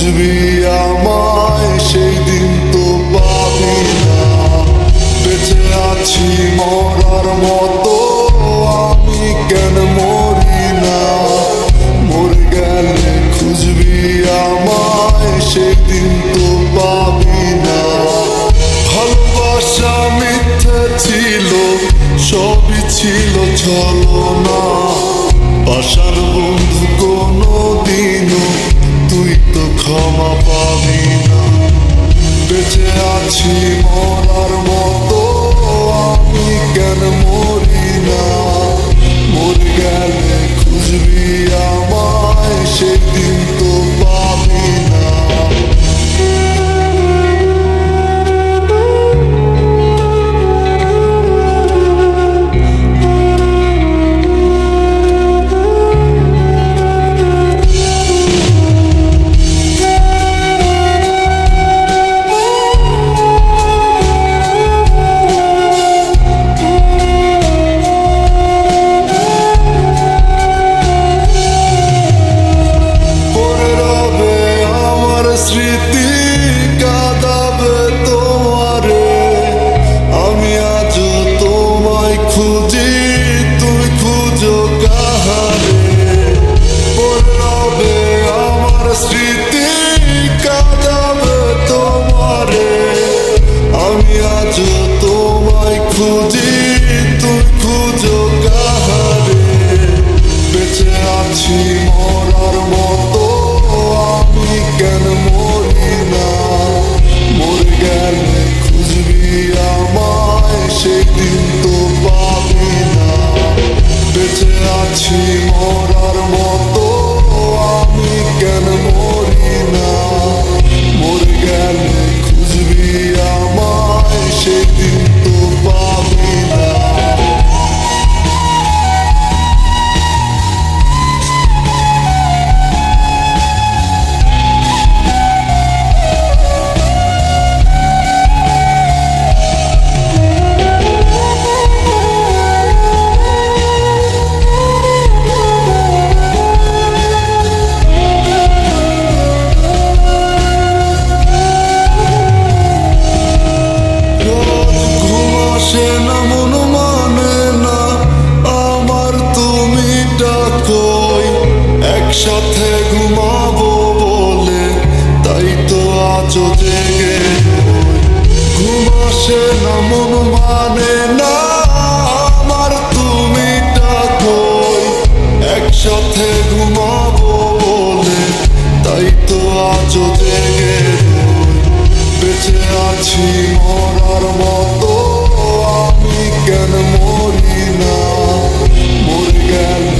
খুঁজবি আমায় সেই দিন তো পাবি না। বেঁচে আছি মরার মতো, আমি কেন মরি না? মরে গেলে খুঁজবি আমায় সেই দিন তো পাবি না। ভালোবাসা মিথ্যে ছিল, সবই ছিল ছলনা। পাশার বন্ধু কোনো দিনও তুই তো ক্ষমা পাবি না। বেঁচে আছি মরার মতো, আমি কেন মরি না? মরে গেলে খুঁজবি আমায় সেদিন তো পাবি না। স্মৃতি কাঁদাবে তোমারে, আমি আজও তোমায় খুঁজি, তুই খুঁজো কাহারে? পড়ে রবে আমার স্মৃতি কাঁদাবে তোমারে, আমি আজও তোমায় খুঁজি, তুই খুঁজো কাহারে? বেঁচে আছি মরার মতো, আমি কেন মরি না? মরে গেলে খুঁজবি আমায় সেদিন তো পাবি না। বেঁচে আছি মরার মতো, আমি কেন মরি না? মরে গেলে খুঁজবি আমায় সেদিন তো পাবি না। একসাথে ঘুমাবো বলে তাই তো আজও জেগে রই। ঘুম আসে না, মন মানে না আমার, তুমি ডাকোই। একসাথে ঘুমাবো বলে তাই তো আজও জেগে রই। বেঁচে আছি মরার মতো, আমি কেন মরি না? মরে গেলে